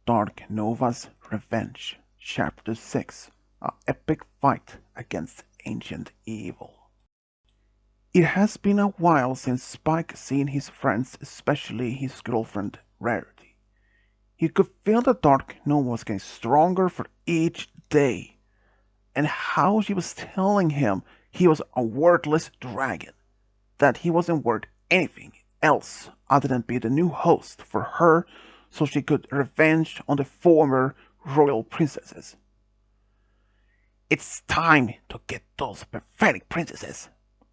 Dark Nova's Revenge, Chapter 6, An Epic Fight Against Ancient Evil. It has been a while since Spike seen his friends, especially his girlfriend, Rarity. He could feel that Dark Nova was getting stronger for each day, and how she was telling him he was a worthless dragon, that he wasn't worth anything else other than be the new host for her so she could revenge on the former royal princesses. It's time to get those pathetic princesses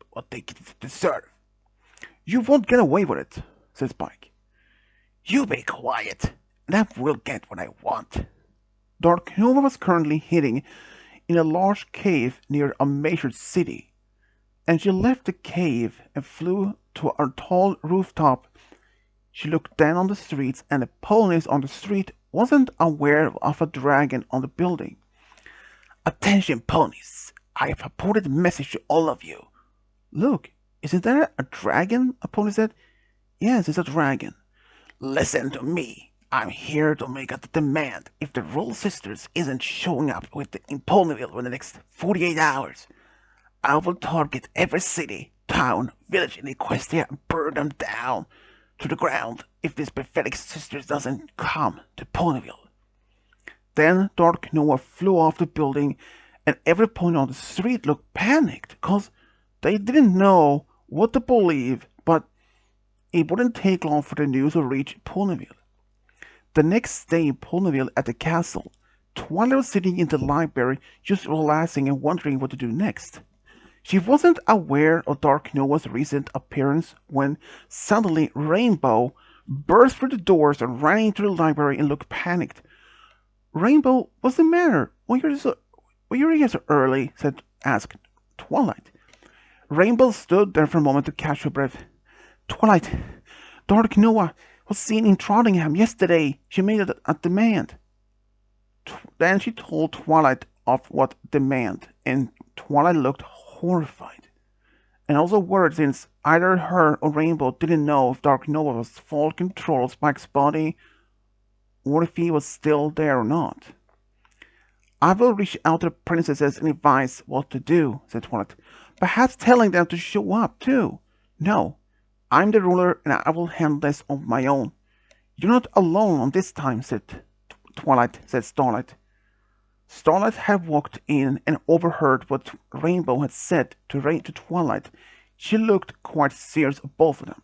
what they deserve. You won't get away with it, said Spike. You be quiet, and I will get what I want. Dark Nova was currently hiding in a large cave near a major city, and she left the cave and flew to a tall rooftop. She looked down on the streets, and the ponies on the street wasn't aware of a dragon on the building. Attention, ponies! I have reported a message to all of you. Look, isn't that a dragon? A pony said. Yes, it's a dragon. Listen to me. I'm here to make a demand. If the Royal Sisters isn't showing up in Ponyville within the next 48 hours, I will target every city, town, village in Equestria and burn them down to the ground if this pathetic sisters doesn't come to Ponyville. Then Dark Noah flew off the building, and every pony on the street looked panicked because they didn't know what to believe, but it wouldn't take long for the news to reach Ponyville. The next day in Ponyville at the castle, Twilight was sitting in the library just relaxing and wondering what to do next. She wasn't aware of Dark Noah's recent appearance when suddenly Rainbow burst through the doors and ran into the library and looked panicked. Rainbow, what's the matter? Why you're here so early? Asked Twilight. Rainbow stood there for a moment to catch her breath. Twilight, Dark Noah was seen in Trottingham yesterday. She made a demand. Then she told Twilight of what demand, and Twilight looked horrified, and also worried since either her or Rainbow didn't know if Dark Nova was full control of Spike's body or if he was still there or not. I will reach out to the princesses and advise what to do, said Twilight. Perhaps telling them to show up too. No, I'm the ruler and I will handle this on my own. You're not alone on this time, said Starlight. Starlight had walked in and overheard what Rainbow had said to Twilight. She looked quite serious of both of them.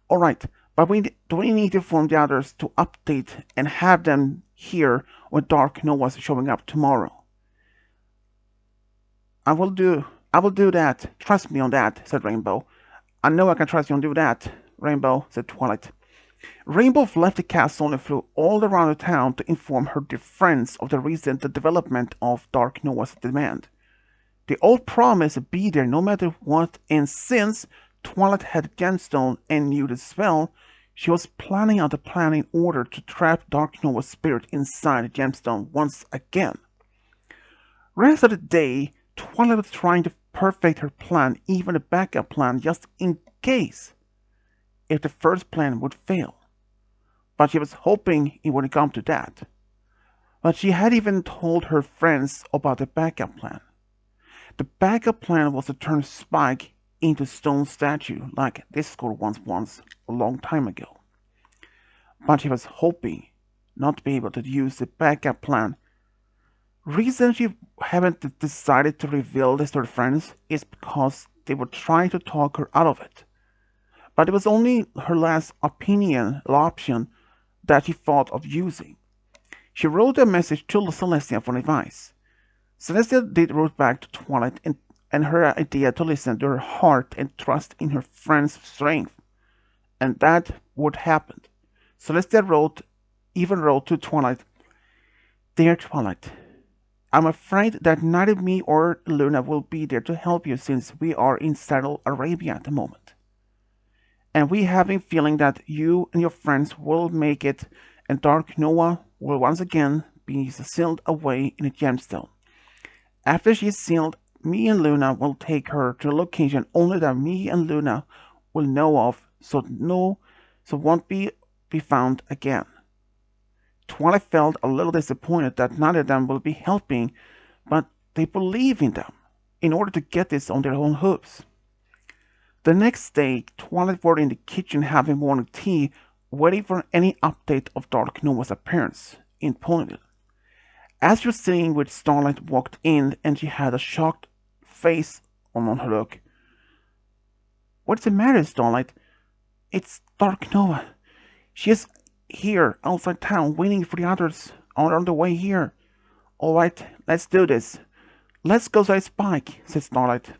All right, but we need to inform the others to update and have them here when Dark Noah's showing up tomorrow. I will do that. Trust me on that, said Rainbow. I know I can trust you on do that, Rainbow, said Twilight. Rainbow left the castle and flew all around the town to inform her dear friends of the recent development of Dark Noah's demand. They all promised to be there no matter what, and since Twilight had gemstone and knew the spell, she was planning out a plan in order to trap Dark Noah's spirit inside the gemstone once again. Rest of the day, Twilight was trying to perfect her plan, even a backup plan, just in case if the first plan would fail. But she was hoping it wouldn't come to that. But she had even told her friends about the backup plan. The backup plan was to turn Spike into a stone statue like Discord once a long time ago. But she was hoping not to be able to use the backup plan. Reason she haven't decided to reveal this to her friends is because they were trying to talk her out of it. But it was only her last option that she thought of using. She wrote a message to Celestia for advice. Celestia did wrote back to Twilight and her idea to listen to her heart and trust in her friend's strength. And that would happen. Celestia even wrote to Twilight, Dear Twilight, I'm afraid that neither me or Luna will be there to help you since we are in Saddle Arabia at the moment. And we have a feeling that you and your friends will make it and Dark Noah will once again be sealed away in a gemstone. After she's sealed, me and Luna will take her to a location only that me and Luna will know of, so won't be found again. Twilight felt a little disappointed that neither of them would be helping, but they believed in them in order to get this on their own hooves. The next day, Twilight were in the kitchen having morning tea, waiting for any update of Dark Nova's appearance in Ponyville. As you're seeing with Starlight walked in and she had a shocked face on her look. What's the matter, Starlight? It's Dark Nova. She is here outside town waiting for the others on the way here. Alright, let's do this. Let's go, say Spike, said Starlight.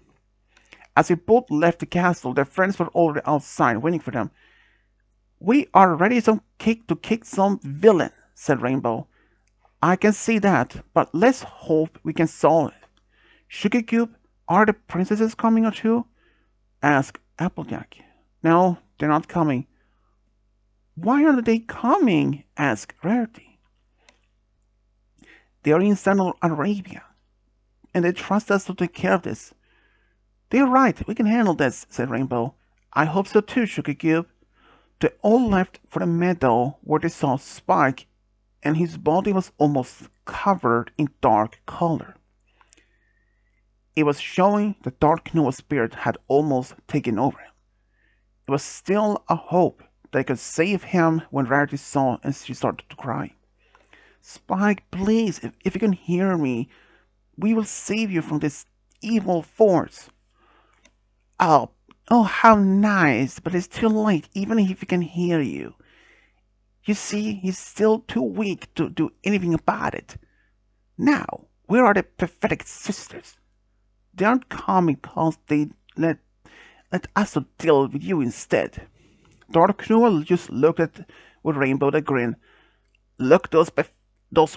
As they both left the castle, their friends were already outside waiting for them. We are ready to kick some villain, said Rainbow. I can see that, but let's hope we can solve it. Sugar Cube, are the princesses coming too? Asked Applejack. No, they're not coming. Why aren't they coming? Asked Rarity. They are in Central Arabia, and they trust us to take care of this. They're right, we can handle this, said Rainbow. I hope so too, Sugar Cube. They all left for the meadow where they saw Spike, and his body was almost covered in dark color. It was showing the Dark Nova spirit had almost taken over him. It was still a hope they could save him when Rarity saw and she started to cry. Spike, please, if you can hear me, we will save you from this evil force. Oh, how nice, but it's too late, even if he can hear you. You see, he's still too weak to do anything about it. Now, where are the pathetic sisters? They aren't coming because they let us deal with you instead. Dark Nova just looked at with Rainbow the grin. Look, those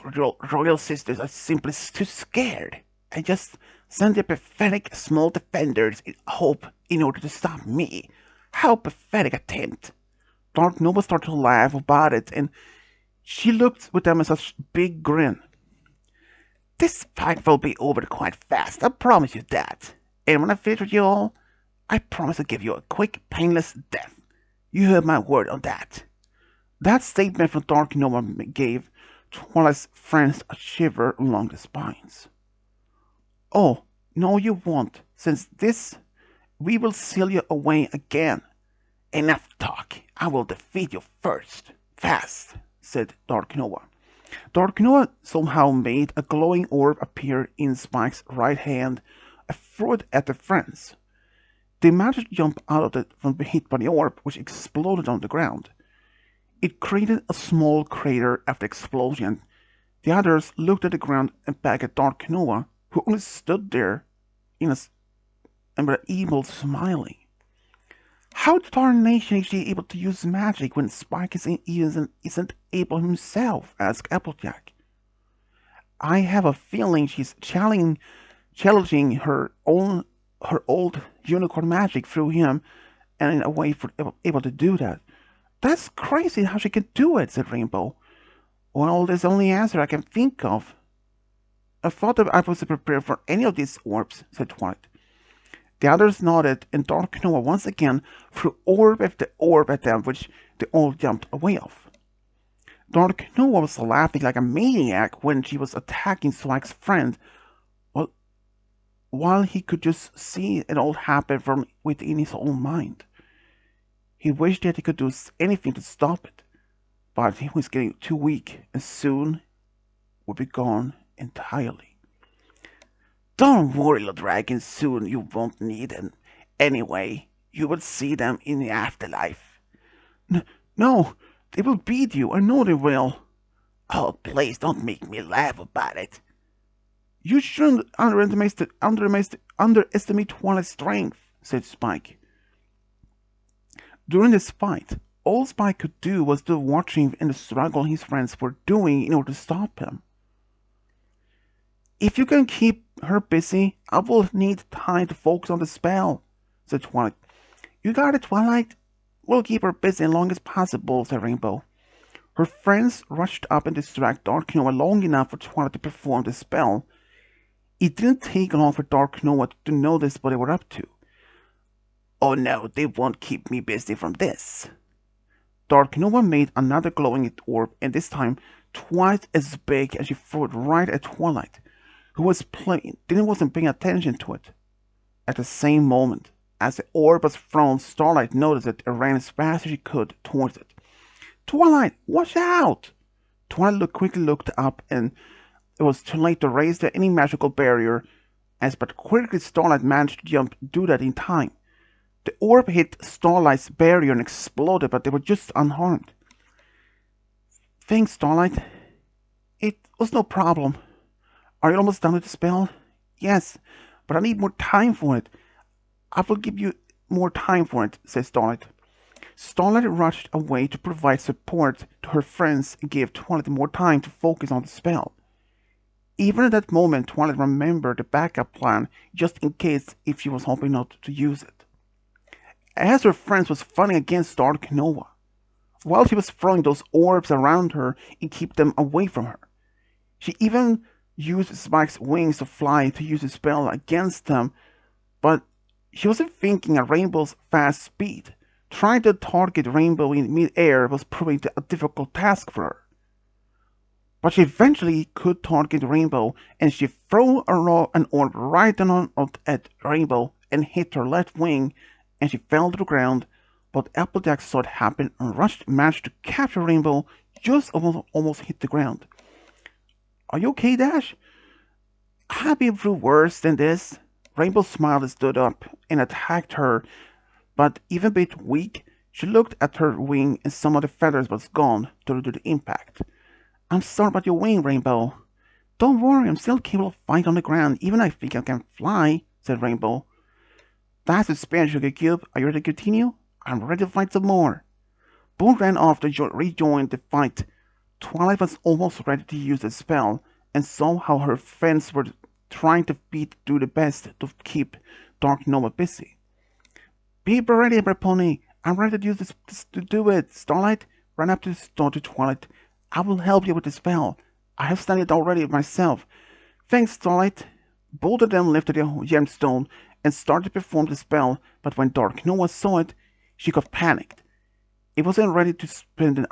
royal sisters are simply too scared. I just sent their pathetic small defenders in hope in order to stop me. How pathetic attempt. Dark Nova started to laugh about it, and she looked with them with such a big grin. This fight will be over quite fast, I promise you that. And when I finish with you all, I promise to give you a quick, painless death. You heard my word on that. That statement from Dark Nova gave Twilight's friends a shiver along the spines. Oh, no you won't. Since this, we will seal you away again. Enough talk. I will defeat you first. Fast, said Dark Nova. Dark Nova somehow made a glowing orb appear in Spike's right hand and threw it at the friends. They managed to jump out of it from being hit by the orb, which exploded on the ground. It created a small crater after the explosion. The others looked at the ground and back at Dark Nova, who only stood there and with an evil smiling. How darnation is she able to use magic when Spike isn't able himself? Asked Applejack. I have a feeling she's challenging her old unicorn magic through him, and in a way for able to do that. That's crazy how she can do it, said Rainbow. Well, that's the only answer I can think of. I thought that I wasn't prepared for any of these orbs, said Twilight. The others nodded, and Dark Nova once again threw orb after orb at them, which they all jumped away of. Dark Nova was laughing like a maniac when she was attacking Spike's friend, while he could just see it all happen from within his own mind. He wished that he could do anything to stop it, but he was getting too weak and soon would be gone entirely. Don't worry, little dragon, soon you won't need them. Anyway, you will see them in the afterlife. No, they will beat you, I know they will. Oh, please don't make me laugh about it. You shouldn't underestimate Twilight's strength, said Spike. During this fight, all Spike could do was to watch him and the struggle his friends were doing in order to stop him. If you can keep her busy, I will need time to focus on the spell, said Twilight. You got it, Twilight. We'll keep her busy as long as possible, said Rainbow. Her friends rushed up and distracted Dark Nova long enough for Twilight to perform the spell. It didn't take long for Dark Nova to notice what they were up to. Oh no, they won't keep me busy from this. Dark Nova made another glowing orb, and this time twice as big, and she threw it right at Twilight, who wasn't paying attention to it. At the same moment, as the orb was thrown, Starlight noticed it and ran as fast as she could towards it. Twilight, watch out! Twilight quickly looked up, and it was too late to raise any magical barrier, but quickly Starlight managed to do that in time. The orb hit Starlight's barrier and exploded, but they were just unharmed. Thanks, Starlight. It was no problem. Are you almost done with the spell? Yes, but I need more time for it. I will give you more time for it, said Starlight. Starlight rushed away to provide support to her friends and gave Twilight more time to focus on the spell. Even at that moment, Twilight remembered the backup plan just in case if she was hoping not to use it. As her friends was fighting against Dark Nova, while she was throwing those orbs around her and keep them away from her. She even used Spike's wings to fly to use the spell against them, but she wasn't thinking at Rainbow's fast speed. Trying to target Rainbow in mid-air was proving a difficult task for her. But she eventually could target Rainbow, and she threw an orb right on at Rainbow and hit her left wing, and she fell to the ground. But Applejack saw it happen and managed to capture Rainbow, just almost hit the ground. Are you okay, Dash? I've been through worse than this. Rainbow smiled and stood up and attacked her, but even a bit weak, she looked at her wing and some of the feathers was gone due to the impact. I'm sorry about your wing, Rainbow. Don't worry, I'm still capable of fighting on the ground, even I think I can fly, said Rainbow. That's the Spanish Sugar Cube. Are you ready to continue? I'm ready to fight some more. Boone ran off to rejoin the fight. Twilight was almost ready to use the spell, and saw how her friends were trying to do the best to keep Dark Nova busy. Be ready, Pony. I'm ready to use this to do it. Starlight ran up to Twilight. I will help you with the spell. I have studied it already myself. Thanks, Starlight. Both of them lifted the gemstone and started to perform the spell, but when Dark Nova saw it, she got panicked. It wasn't ready to spend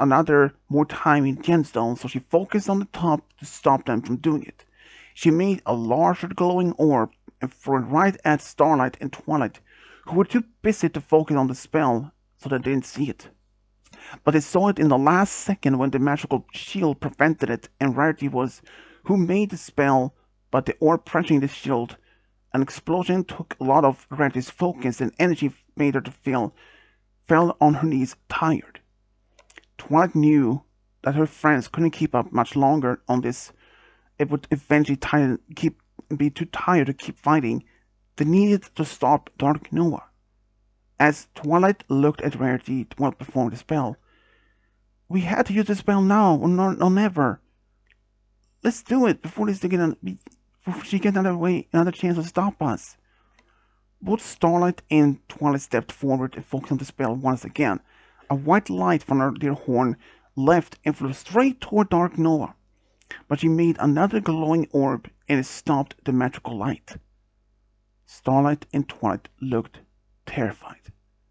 more time in gemstones, so she focused on the top to stop them from doing it. She made a larger glowing orb and threw it right at Starlight and Twilight, who were too busy to focus on the spell, so they didn't see it. But they saw it in the last second when the magical shield prevented it, and Rarity was who made the spell, but the orb pressing the shield. An explosion took a lot of Rarity's focus, and energy made her fell on her knees tired. Twilight knew that her friends couldn't keep up much longer on this. It would eventually be too tired to keep fighting. They needed to stop Dark Nova. As Twilight looked at Rarity while performing the spell, we had to use the spell now or never. Let's do it before she gets another chance to stop us. Both Starlight and Twilight stepped forward and focused on the spell once again. A white light from their horn left and flew straight toward Dark Nova, but she made another glowing orb and it stopped the magical light. Starlight and Twilight looked terrified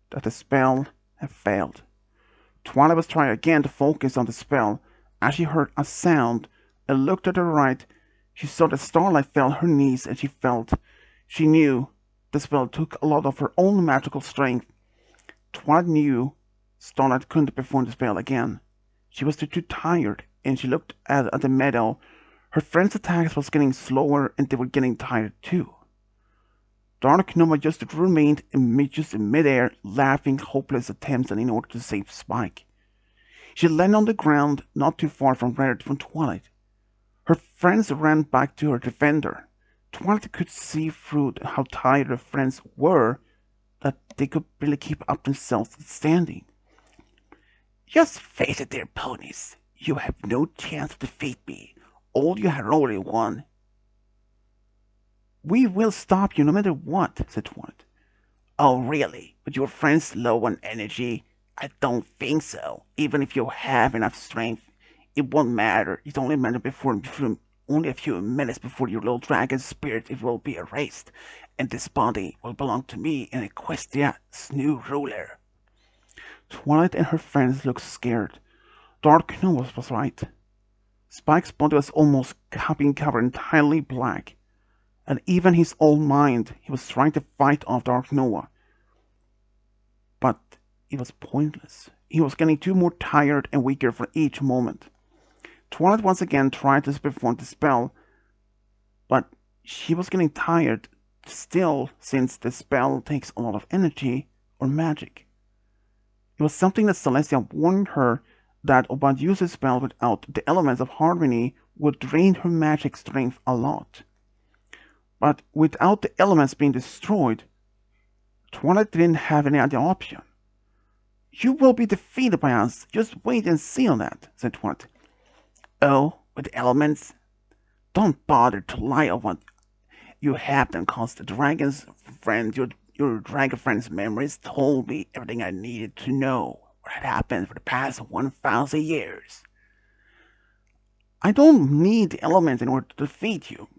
that the spell had failed. Twilight was trying again to focus on the spell. As she heard a sound and looked to the right, she saw that Starlight fell on her knees, and she knew the spell took a lot of her own magical strength. Twilight knew Starlight couldn't perform the spell again. She was too tired, and she looked at the meadow. Her friends' attacks was getting slower, and they were getting tired too. Dark Nova just remained in midair, laughing hopeless attempts in order to save Spike. She landed on the ground not too far from Twilight. Her friends ran back to her defender. Twilight could see through how tired her friends were that they could barely keep up themselves standing. Just face it, dear ponies. You have no chance to defeat me. All you have already won. We will stop you no matter what, said Twilight. Oh, really? With your friends low on energy? I don't think so. Even if you have enough strength, it won't matter. It only only a few minutes before your little dragon spirit it will be erased, and this body will belong to me and Equestria's new ruler. Twilight and her friends looked scared. Dark Nova was right. Spike's body was almost being covered entirely black, and even his own mind, he was trying to fight off Dark Noah. But it was pointless. He was getting too more tired and weaker for each moment. Twilight once again tried to perform the spell, but she was getting tired still since the spell takes a lot of energy or magic. It was something that Celestia warned her that about using a spell without the elements of harmony would drain her magic strength a lot. But without the elements being destroyed, Twilight didn't have any other option. You will be defeated by us. Just wait and see on that, said Twilight. Oh, with the elements? Don't bother to lie on what you have them, cause the dragon's friend, your dragon friend's memories told me everything I needed to know what had happened for the past 1,000 years. I don't need the elements in order to defeat you.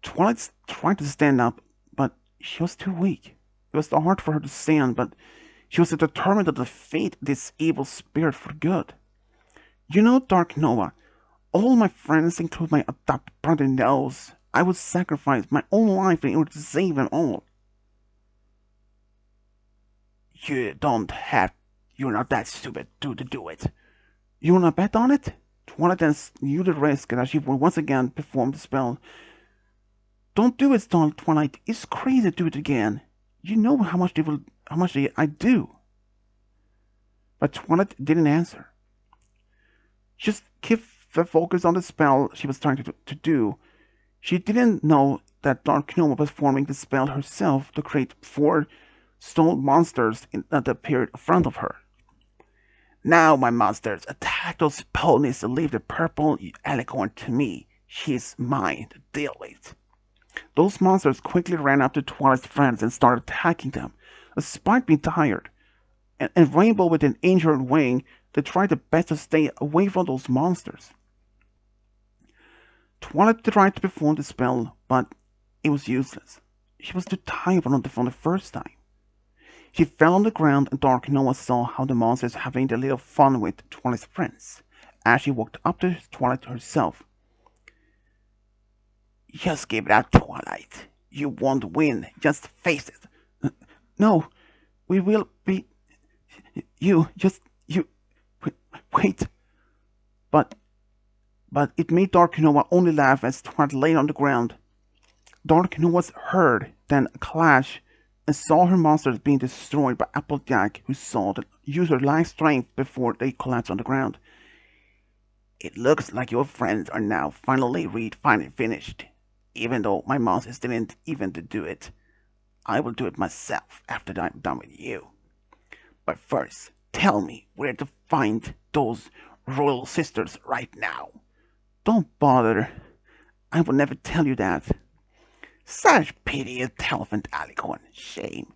Twilight tried to stand up, but she was too weak. It was so hard for her to stand, but she was determined to defeat this evil spirit for good. You know, Dark Noah, all my friends, including my adopted brother, knows I would sacrifice my own life in order to save them all. You're not that stupid to do it. You wanna bet on it? Twilight then knew the risk that she would once again perform the spell. Don't do it, Twilight. It's crazy to do it again. You know how much I do. But Twilight didn't answer. Just keep the focus on the spell she was trying to do. She didn't know that Dark Noah was performing the spell herself to create 4 stone monsters that appeared in front of her. Now, my monsters, attack those ponies and leave the purple alicorn to me. She's mine to deal with. Those monsters quickly ran up to Twilight's friends and started attacking them. Despite being tired, and Rainbow with an injured wing, they tried their best to stay away from those monsters. Twilight tried to perform the spell, but it was useless. She was too tired from the first time. She fell on the ground, and Dark Noah saw how the monsters were having a little fun with Twilight's friends, as she walked up to Twilight herself. Just give it up, Twilight. You won't win. Just face it. No, we will be. You. Wait. But it made Dark Noah only laugh as Twilight lay on the ground. Dark Noah heard then a clash and saw her monsters being destroyed by Applejack, who saw the user life strength before they collapsed on the ground. It looks like your friends are now finally finished. Even though my monsters didn't even do it, I will do it myself after I'm done with you. But first, tell me where to find those royal sisters right now. Don't bother. I will never tell you that. Such pity, Elephant Alicorn. Shame.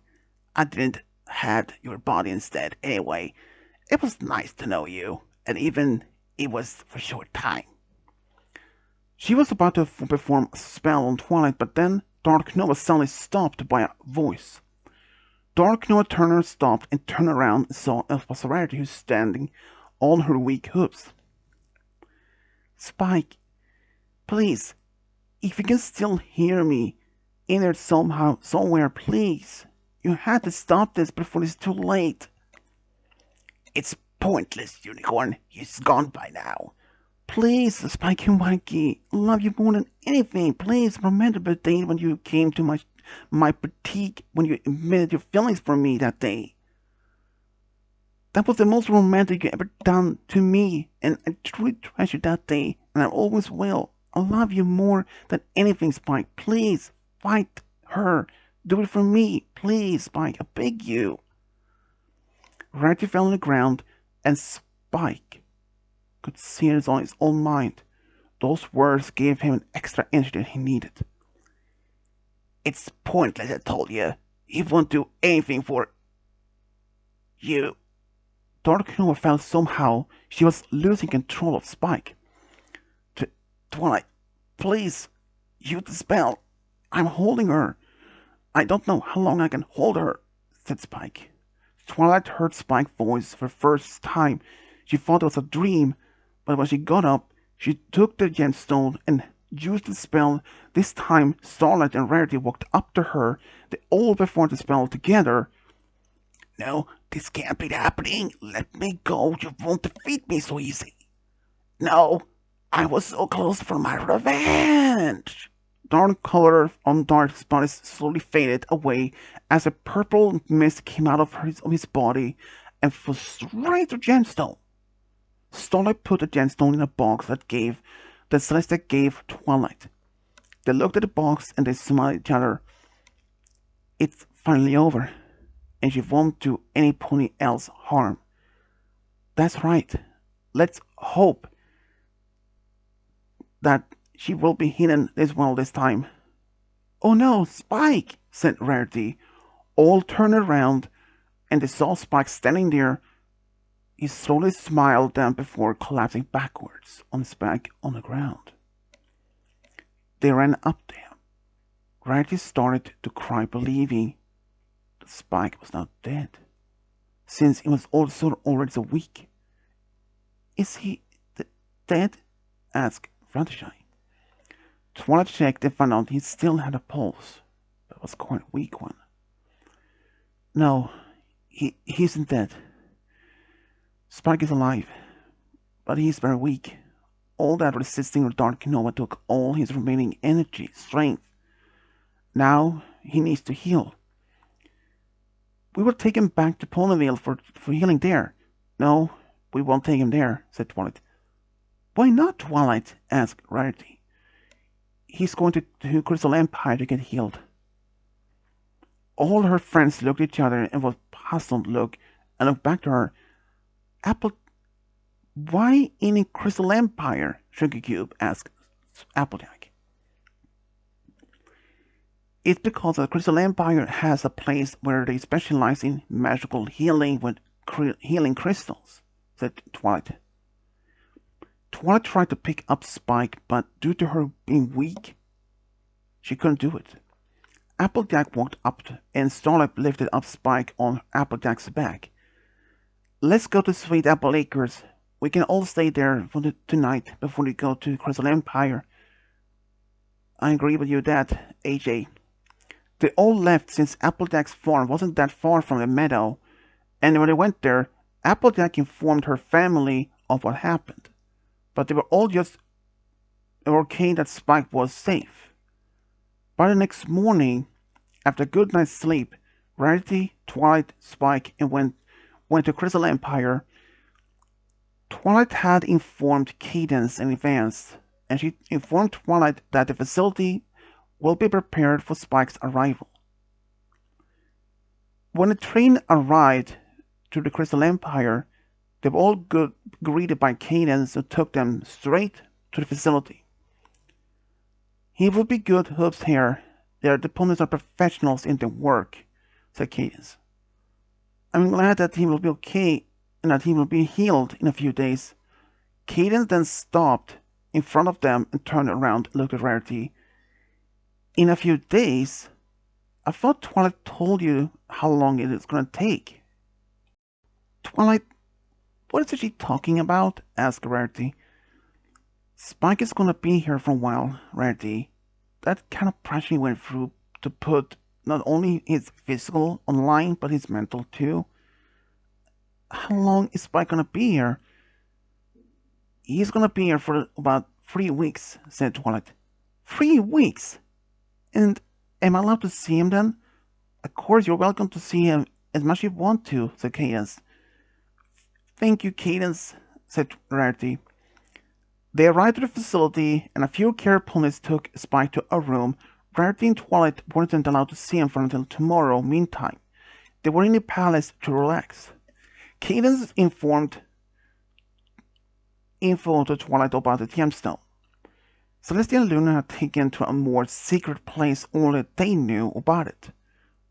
I didn't had your body instead. Anyway, it was nice to know you, and even it was for a short time. She was about to perform a spell on Twilight, but then Dark Noah suddenly stopped by a voice. Dark Noah Turner stopped and turned around and saw it was Rarity who was standing on her weak hooves. Spike, please, if you can still hear me in there somehow, somewhere, please. You have to stop this before it's too late. It's pointless, Unicorn. He's gone by now. Please, Spike and Mikey, I love you more than anything. Please remember the day when you came to my boutique, when you admitted your feelings for me that day. That was the most romantic you ever done to me, and I truly treasure that day, and I always will. I love you more than anything, Spike. Please, fight her. Do it for me. Please, Spike, I beg you. Rarity fell on the ground, and Spike could see it on his own mind. Those words gave him an extra energy that he needed. It's pointless, I told you. He won't do anything for you. Dark Noah felt somehow she was losing control of Spike. Twilight, please, use the spell. I'm holding her. I don't know how long I can hold her, said Spike. Twilight heard Spike's voice for the first time. She thought it was a dream, but when she got up, She took the gemstone and used the spell. This time, Starlight and Rarity walked up to her. They all performed the spell together. No, this can't be happening. Let me go. You won't defeat me so easy. No, I was so close for my revenge. Dark color on Dark's body slowly faded away as a purple mist came out of his body and flew straight to Gemstone. Starlight put the gemstone in a box that Celeste gave Twilight. They looked at the box and they smiled at each other. It's finally over, and she won't do any pony else harm. That's right. Let's hope that she will be hidden as well this time. Oh no, Spike, said Rarity. All turned around and they saw Spike standing there. He slowly smiled down before collapsing backwards on his back on the ground. They ran up to him. Rarity started to cry, believing that Spike was not dead, since he was also already so weak. Is he dead? Asked Fluttershy. Twilight checked and found out he still had a pulse, but it was quite a weak one. No, he isn't dead. Spike is alive, but he is very weak. All that resisting the Dark Nova took all his remaining energy, strength. Now he needs to heal. We will take him back to Ponyville for healing there. No, we won't take him there, said Twilight. Why not, Twilight? Asked Rarity. He's going to Crystal Empire to get healed. All her friends looked at each other and with a puzzled look and looked back to her. Why in Crystal Empire? Sugar Cube asked Applejack. It's because the Crystal Empire has a place where they specialize in magical healing with healing crystals, said Twilight. Twilight tried to pick up Spike, but due to her being weak, she couldn't do it. Applejack walked up and Starlight lifted up Spike on Applejack's back. Let's go to Sweet Apple Acres. We can all stay there for tonight before we go to Crystal Empire. I agree with you that, AJ. They all left since Applejack's farm wasn't that far from the meadow, and when they went there, Applejack informed her family of what happened. But they were all just okay that Spike was safe. By the next morning, after a good night's sleep, Rarity, Twilight, Spike, and went to Crystal Empire. Twilight had informed Cadance in advance, and she informed Twilight that the facility will be prepared for Spike's arrival. When the train arrived to the Crystal Empire, they were all greeted by Cadance, who took them straight to the facility. He will be good, Hoops here. Their opponents are professionals in their work, said Cadance. I'm glad that he will be okay and that he will be healed in a few days. Cadance then stopped in front of them and turned around and looked at Rarity. In a few days? I thought Twilight told you how long it is going to take. Twilight, what is she talking about? Asked Rarity. Spike is going to be here for a while, Rarity. That kind of pressure he went through to put not only his physical online, but his mental too. How long is Spike going to be here? He's going to be here for about 3 weeks, said Twilight. 3 weeks? And am I allowed to see him then? Of course, you're welcome to see him as much as you want to, said Cadance. Thank you, Cadance, said Rarity. They arrived at the facility, and a few care ponies took Spike to a room. Rarity and Twilight weren't allowed to see him for until tomorrow. Meantime, they were in the palace to relax. Cadance informed to Twilight about the gemstone. Celestia and Luna had taken to a more secret place, only they knew about it.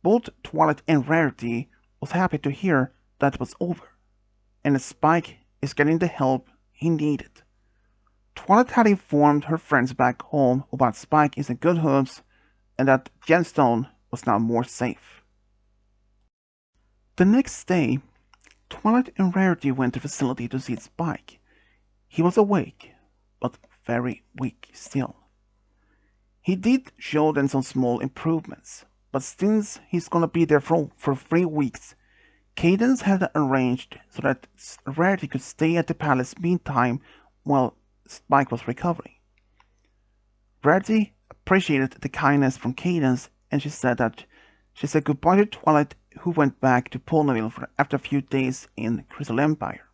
Both Twilight and Rarity was happy to hear that it was over, and that Spike is getting the help he needed. Twilight had informed her friends back home about Spike is in good hands and that Gemstone was now more safe. The next day, Twilight and Rarity went to the facility to see Spike. He was awake, but very weak still. He did show them some small improvements, but since he's gonna be there for 3 weeks, Cadence had arranged so that Rarity could stay at the palace meantime while Spike was recovering. Rarity appreciated the kindness from Cadence, and she said goodbye to Twilight, who went back to Ponyville after a few days in Crystal Empire.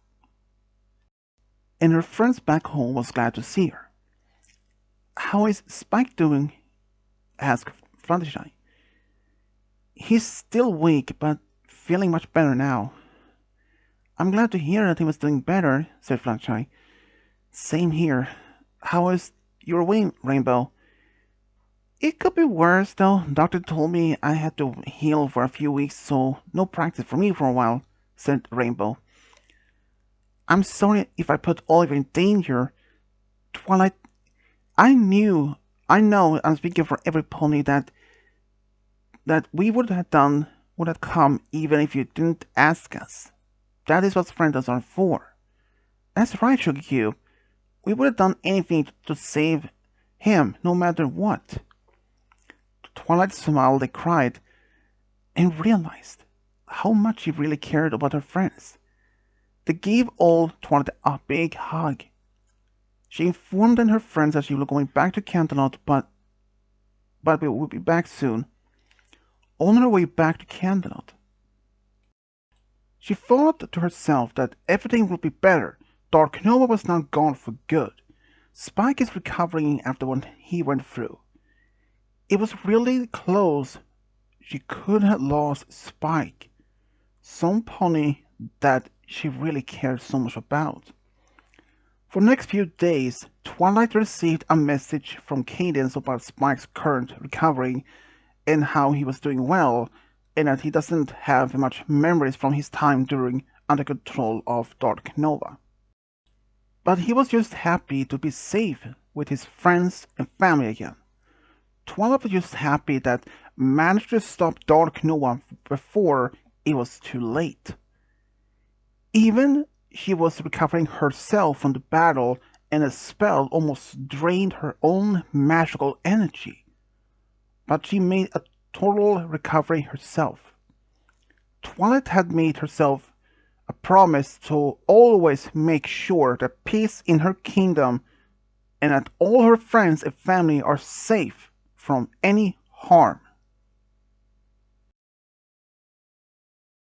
And her friends back home was glad to see her. "How is Spike doing?" asked Fluttershy. "He's still weak, but feeling much better now." "I'm glad to hear that he was doing better," said Fluttershy. "Same here. How is your wing, Rainbow?" "It could be worse, though. Doctor told me I had to heal for a few weeks, so no practice for me for a while," said Rainbow. "I'm sorry if I put Oliver in danger. Twilight, I know I'm speaking for every pony that we would have come even if you didn't ask us. That is what friends are for." "That's right, Sugar Cube. We would have done anything to save him, no matter what." Twilight smiled and cried, and realized how much she really cared about her friends. They gave all Twilight a big hug. She informed them her friends that she was going back to Canterlot, but we will be back soon. On her way back to Canterlot, she thought to herself that everything would be better. Dark Nova was now gone for good. Spike is recovering after what he went through. It was really close. She could have lost Spike, some pony that she really cared so much about. For the next few days, Twilight received a message from Cadence about Spike's current recovery and how he was doing well, and that he doesn't have much memories from his time under control of Dark Nova. But he was just happy to be safe with his friends and family again. Twilight was just happy that managed to stop Dark Nova before it was too late. Even she was recovering herself from the battle, and a spell almost drained her own magical energy. But she made a total recovery herself. Twilight had made herself a promise to always make sure that peace in her kingdom and that all her friends and family are safe from any harm.